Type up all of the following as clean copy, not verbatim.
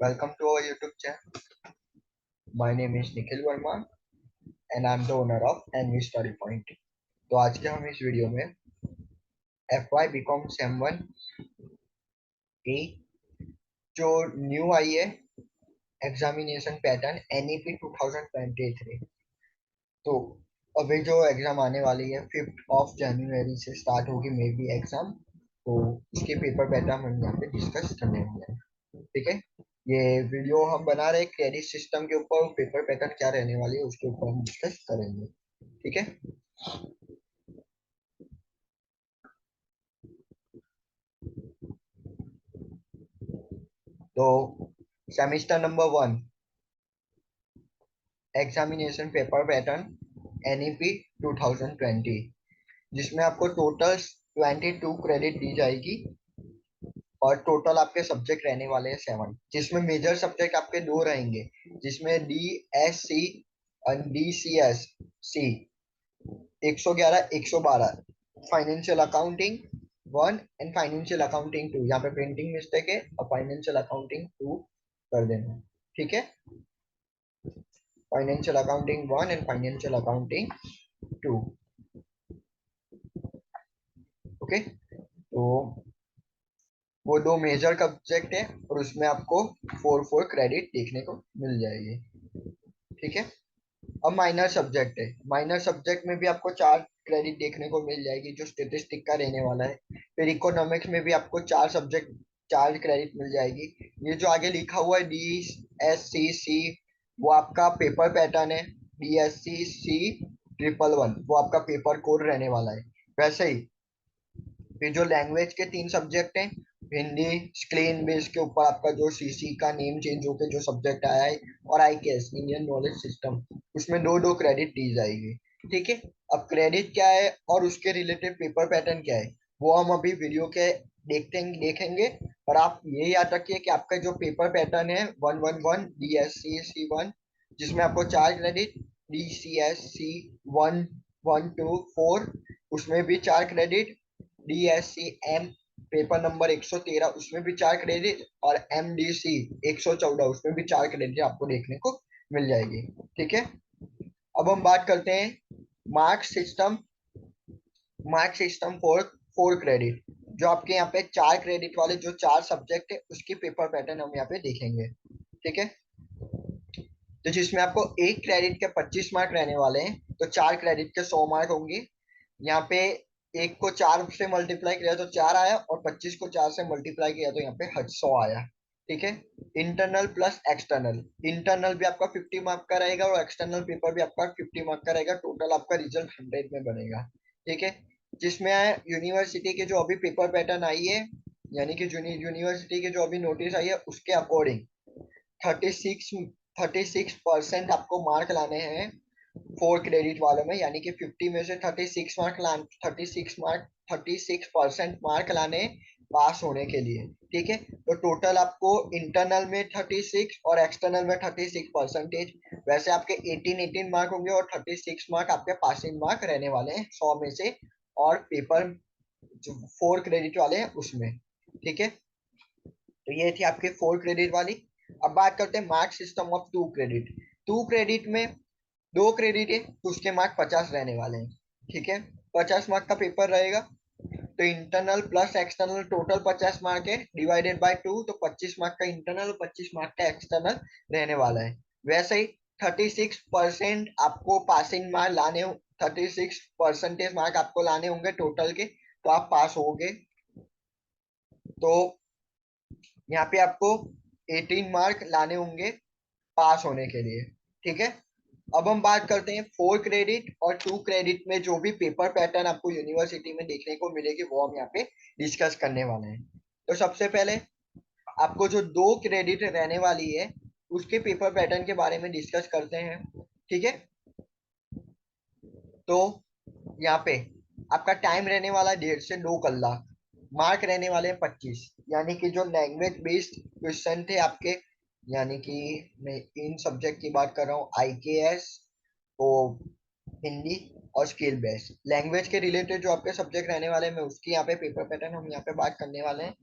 Welcome to our YouTube channel. My name is Nikhil Verma and I'm the owner of NV Study Point. तो आज के हम इस video में FY BCom Sem 1 की जो न्यू आई है एग्जामिनेशन पैटर्न NEP 2023, तो अभी जो एग्जाम आने वाली है 5 ऑफ जनवरी से स्टार्ट होगी मे बी एग्जाम। तो उसके पेपर पैटर्न हम यहाँ पे डिस्कस करने वाले हैं। ठीक है, ये वीडियो हम बना रहे क्रेडिट सिस्टम के ऊपर, पेपर पैटर्न क्या रहने वाली है उसके ऊपर हम डिस्कस करेंगे। ठीक है, तो semester number 1 examination paper pattern NEP 2020, जिसमें आपको टोटल 22 क्रेडिट दी जाएगी और टोटल आपके सब्जेक्ट रहने वाले हैं 7, जिसमें मेजर सब्जेक्ट आपके दो रहेंगे, जिसमें DSC और DCSC 111 112, financial accounting 1 and financial accounting 2। यहाँ पे प्रिंटिंग मिस्टेक है और फाइनेंशियल अकाउंटिंग 2 कर देना। ठीक है, financial accounting 1 and financial accounting 2। Okay, तो वो दो मेजर सब्जेक्ट है और उसमें आपको 4 क्रेडिट देखने को मिल जाएगी। ठीक है, अब माइनर सब्जेक्ट है, माइनर सब्जेक्ट में भी आपको 4 क्रेडिट देखने को मिल जाएगी जो स्टेटिस्टिक का रहने वाला है। फिर इकोनॉमिक्स में भी आपको 4 सब्जेक्ट 4 क्रेडिट मिल जाएगी। ये जो आगे लिखा हुआ है DSCC वो आपका पेपर पैटर्न है। DSCC 111 वो आपका पेपर कोड रहने वाला है। वैसे ही फिर जो लैंग्वेज के 3 सब्जेक्ट हैं, हिंदी स्क्रीन बेस के ऊपर आपका जो CC का नेम चेंज होकर जो सब्जेक्ट आया है, और IKS इंडियन नॉलेज सिस्टम, उसमें दो दो क्रेडिट दी जाएगी। ठीक है, अब क्रेडिट क्या है और उसके रिलेटेड पेपर पैटर्न क्या है वो हम अभी वीडियो के देखेंगे। और आप ये याद रखिए कि आपका जो पेपर पैटर्न है 111 DSCC 1, जिसमें आपको 4 क्रेडिट, DCSC 1 1 2 4 उसमें भी 4 क्रेडिट, DSCM पेपर नंबर 113 उसमें भी 4 क्रेडिट, और MDC 114 उसमें भी 4 क्रेडिट आपको देखने को मिल जाएगी। ठीक है, अब हम बात करते हैं mark system. Mark system for 4 credit, जो आपके यहाँ पे 4 क्रेडिट वाले जो 4 सब्जेक्ट है उसकी पेपर पैटर्न हम यहाँ पे देखेंगे। ठीक है, तो जिसमें आपको एक क्रेडिट के 25 मार्क रहने वाले हैं, तो 4 क्रेडिट के 100 मार्क होंगे। यहाँ पे एक को 4 से मल्टीप्लाई किया तो 4 आया, और 25 को 4 से मल्टीप्लाई किया तो यहाँ पे 100 आया। ठीक है, इंटरनल प्लस एक्सटर्नल, इंटरनल भी आपका 50 मार्क का रहेगा और एक्सटर्नल पेपर भी आपका 50 मार्क का रहेगा। टोटल आपका रिजल्ट 100 में बनेगा। ठीक है, जिसमें यूनिवर्सिटी के जो अभी पेपर पैटर्न आई है, यानी कि यूनिवर्सिटी के जो अभी नोटिस आई है उसके अकॉर्डिंग 36% आपको मार्क लाने हैं 4 क्रेडिट वालों में, यानी कि 50 में से 36% मार्क लाने पास होने के लिए। ठीक है, तो टोटल आपको इंटरनल में 36 और एक्सटर्नल में 36%। वैसे आपके 18 मार्क होंगे और 36 मार्क आपके पासिंग मार्क रहने वाले हैं 100 में से, और पेपर जो 4 क्रेडिट वाले हैं उसमें। ठीक है, तो ये थी आपके 4 क्रेडिट वाली। अब बात करते हैं mark system of 2 credit. 2 credit में 2 क्रेडिट है तो उसके मार्क 50 रहने वाले हैं। ठीक है, 50 मार्क का पेपर रहेगा, तो internal plus external total 50 mark है, डिवाइडेड बाय 2, तो 25 मार्क का इंटरनल और 25 मार्क का एक्सटर्नल रहने वाला है। वैसे ही 36% आपको पासिंग मार्क लाने, 36% मार्क आपको लाने होंगे टोटल के, तो आप पास होगे। तो यहाँ पे आपको 18 मार्क लाने होंगे पास होने के लिए। ठीक है, अब हम बात करते हैं 4 क्रेडिट और 2 क्रेडिट में जो भी पेपर पैटर्न आपको यूनिवर्सिटी में देखने को मिलेगी वो हम यहाँ पे डिस्कस करने वाले हैं। तो सबसे पहले आपको जो 2 क्रेडिट रहने वाली है उसके पेपर पैटर्न के बारे में डिस्कस करते हैं। ठीक है, तो यहाँ पे आपका टाइम रहने वाला 1.5 से 2 कलाक, मार्क रहने वाले 25, यानी कि जो लैंग्वेज बेस्ड क्वेश्चन थे आपके, यानी कि मैं इन सब्जेक्ट की बात कर रहा हूँ IKS, तो हिंदी और स्किल बेस्ड लैंग्वेज के रिलेटेड जो आपके सब्जेक्ट रहने वाले हैं मैं उसकी यहाँ पे पेपर पैटर्न हम यहाँ पे बात करने वाले हैं,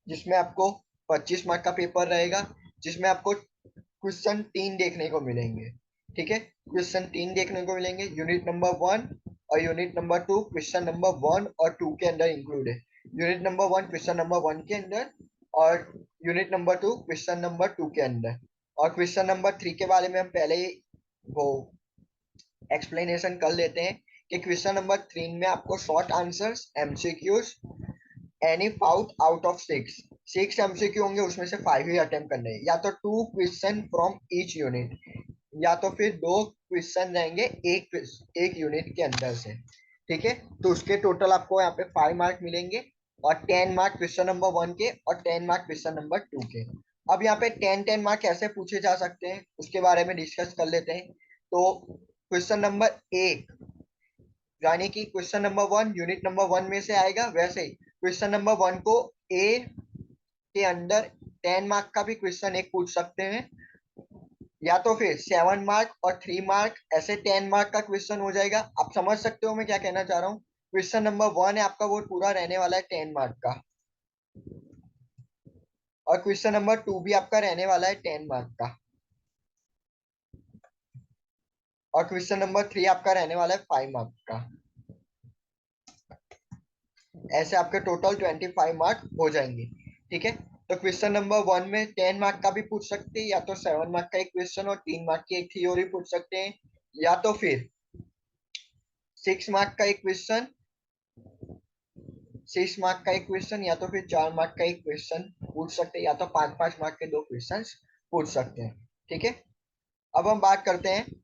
जिसमें आपको 25 मार्क का पेपर रहेगा, जिसमें आपको क्वेश्चन 3 देखने को मिलेंगे। ठीक है, क्वेश्चन 3 देखने को मिलेंगे, यूनिट नंबर 1 और यूनिट नंबर 2 क्वेश्चन नंबर 1 और 2 के अंदर इंक्लूड है। यूनिट नंबर 1 क्वेश्चन नंबर 1 के अंदर और यूनिट नंबर 2 क्वेश्चन नंबर 2 के अंदर। और क्वेश्चन नंबर 3 के बारे में हम पहले ही वो एक्सप्लेनेशन कर लेते हैं कि क्वेश्चन नंबर 3 में आपको short answers, MCQs, any fought out of 6 MCQ होंगे, उसमें से 5 ही अटेम्प्ट करने हैं, या तो 2 क्वेश्चन फ्रॉम ईच यूनिट, या तो फिर 2 क्वेश्चन रहेंगे एक एक यूनिट के अंदर से। ठीक है, तो उसके टोटल आपको यहाँ पे 5 मार्क मिलेंगे और 10 मार्क क्वेश्चन नंबर 1 के और 10 मार्क क्वेश्चन नंबर 2 के। अब यहाँ पे 10 मार्क कैसे पूछे जा सकते हैं उसके बारे में डिस्कस कर लेते हैं। तो क्वेश्चन नंबर 1 यानी कि क्वेश्चन नंबर 1 यूनिट नंबर 1 में से आएगा, वैसे ही क्वेश्चन नंबर 1 को ए के अंदर 10 मार्क का भी क्वेश्चन एक पूछ सकते हैं, या तो फिर 7 मार्क और 3 मार्क, ऐसे 10 मार्क का क्वेश्चन हो जाएगा। आप समझ सकते हो मैं क्या कहना चाह रहा हूँ। क्वेश्चन नंबर 1 है आपका, वो पूरा रहने वाला है 10 मार्क का, और क्वेश्चन नंबर 2 भी आपका रहने वाला है 10 मार्क का, और क्वेश्चन नंबर 3 आपका रहने वाला है 5 मार्क का। ऐसे आपके टोटल 25 मार्क हो जाएंगे। ठीक है, तो क्वेश्चन नंबर 1 में 10 मार्क का भी पूछ सकते हैं, या तो 7 मार्क का एक क्वेश्चन और 3 मार्क की एक थ्योरी पूछ सकते हैं, या तो फिर 6 मार्क का एक क्वेश्चन, 6 मार्क का एक क्वेश्चन, या तो फिर 4 मार्क का एक क्वेश्चन पूछ सकते हैं, या तो 5-5 मार्क के 2 क्वेश्चन पूछ सकते हैं। ठीक है, अब हम बात करते हैं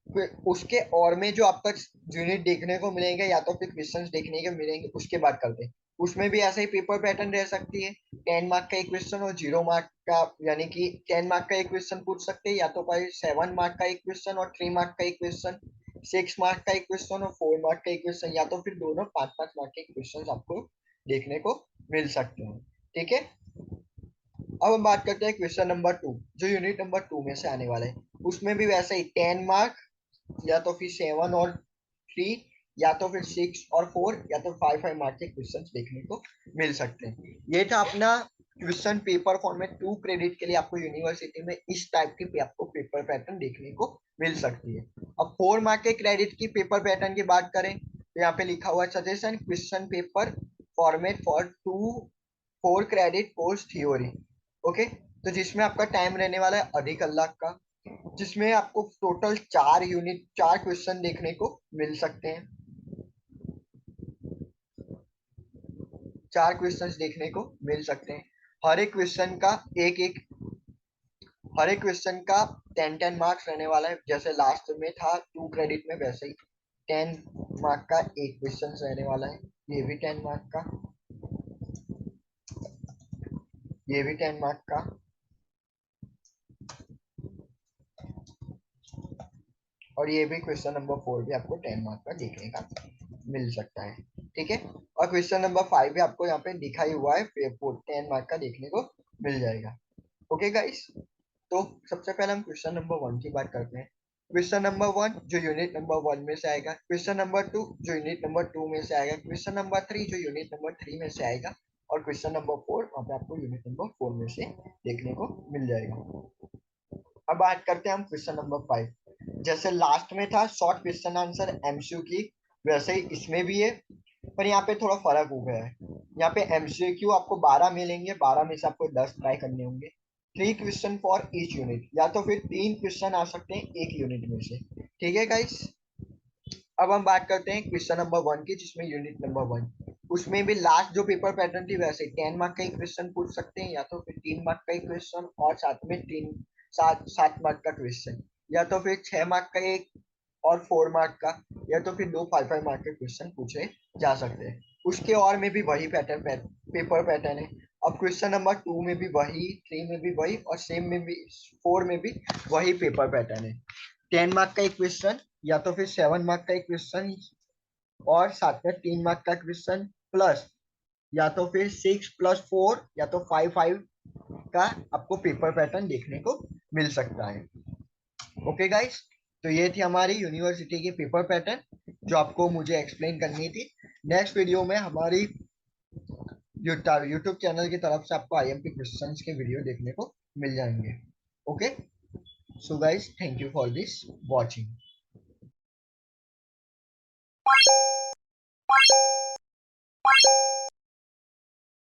फिर उसके और में जो आपका यूनिट देखने को मिलेंगे या तो फिर क्वेश्चंस देखने को मिलेंगे, उसके बाद करते हैं। उसमें भी ऐसा ही पेपर पैटर्न रह सकती है, 10 मार्क का एक क्वेश्चन और 0 मार्क का, यानी कि 10 मार्क का एक क्वेश्चन पूछ सकते हैं, या तो भाई 7 मार्क का एक क्वेश्चन और 3 मार्क का एक क्वेश्चन, 6 मार्क का एक क्वेश्चन और 4 मार्क का एक क्वेश्चन, या तो फिर दोनों 5-5 मार्क के क्वेश्चन आपको देखने को मिल सकते हैं। ठीक है, अब हम बात करते हैं क्वेश्चन नंबर 2 जो यूनिट नंबर 2 में से आने वाला है। उसमें भी वैसे ही 10 मार्क, या तो फिर 7 और 3, या तो फिर 6 और 4, या तो 5-5 मार्क के क्वेश्चंस देखने को मिल सकते हैं। ये था अपना क्वेश्चन पेपर फॉर्मेट 2 क्रेडिट के लिए। आपको यूनिवर्सिटी में इस टाइप की आपको पेपर पैटर्न देखने को मिल सकती है। अब 4 मार्क के क्रेडिट की पेपर पैटर्न की बात करें तो यहाँ पे लिखा हुआ suggestion question paper format for 4 credit course theory. Okay, तो जिसमें आपका टाइम रहने वाला है आधी कलाक का, जिसमें आपको टोटल 4 क्वेश्चन देखने को मिल सकते हैं। 4 क्वेश्चन देखने को मिल सकते हैं। हर एक क्वेश्चन का एक एक हर एक क्वेश्चन का 10-10 मार्क्स रहने वाला है, जैसे लास्ट में था 2 क्रेडिट में, वैसे ही 10 मार्क का एक क्वेश्चन रहने वाला है। ये भी 10 मार्क का, ये भी 10 मार्क का, और ये भी क्वेश्चन नंबर 4 भी आपको 10 मार्क का देखने का मिल सकता है। ठीक है, और क्वेश्चन नंबर 5 भी आपको यहाँ पे दिखा ही हुआ है, 10 मार्क का देखने को मिल जाएगा। ओके गाइस, तो सबसे पहले हम क्वेश्चन नंबर 1 की बात करते हैं। क्वेश्चन नंबर 1 जो यूनिट नंबर 1 में से आएगा, क्वेश्चन नंबर 2 जो यूनिट नंबर 2 में से आएगा, क्वेश्चन नंबर 3 जो यूनिट नंबर 3 में से आएगा, और क्वेश्चन नंबर 4 वहाँ पे आपको यूनिट नंबर 4 में से देखने को मिल जाएगा। अब बात करते हैं हम क्वेश्चन नंबर 5। जैसे लास्ट में था शॉर्ट क्वेश्चन आंसर एमसीक्यू की, वैसे ही इसमें भी है, पर यहाँ पे थोड़ा फर्क हो गया है। यहाँ पे एमसीक्यू आपको 12 मिलेंगे, 12 में से आपको 10 ट्राई करने होंगे। 3 क्वेश्चन फॉर ईच यूनिट, या तो फिर 3 क्वेश्चन आ सकते हैं एक यूनिट में से। ठीक है गाइस, अब हम बात करते हैं क्वेश्चन नंबर 1 की, जिसमें यूनिट नंबर 1, उसमें भी लास्ट जो पेपर पैटर्न थी वैसे 10 मार्क का एक क्वेश्चन पूछ सकते हैं, या तो फिर 3 मार्क का एक क्वेश्चन और साथ में 7 मार्क का क्वेश्चन, या तो फिर 6 मार्क का एक और 4 मार्क का, या तो फिर 2 5-5 मार्क के क्वेश्चन पूछे जा सकते हैं। उसके और में भी वही पेपर पैटर्न है। अब क्वेश्चन नंबर 2 में भी वही, 3 में भी वही, और सेम में भी 4 में भी वही पेपर पैटर्न है। 10 मार्क का एक क्वेश्चन, या तो फिर 7 मार्क का एक क्वेश्चन, और साथ में 3 मार्क का क्वेश्चन, प्लस या तो फिर 6+4 या तो 5-5 का आपको पेपर पैटर्न देखने को मिल सकता है। ओके गाइस, तो ये थी हमारी यूनिवर्सिटी की पेपर पैटर्न जो आपको मुझे एक्सप्लेन करनी थी। नेक्स्ट वीडियो में हमारी यूट्यूब चैनल की तरफ से आपको आईएमपी क्वेश्चंस के वीडियो देखने को मिल जाएंगे। Okay, so guys thank you for this watching.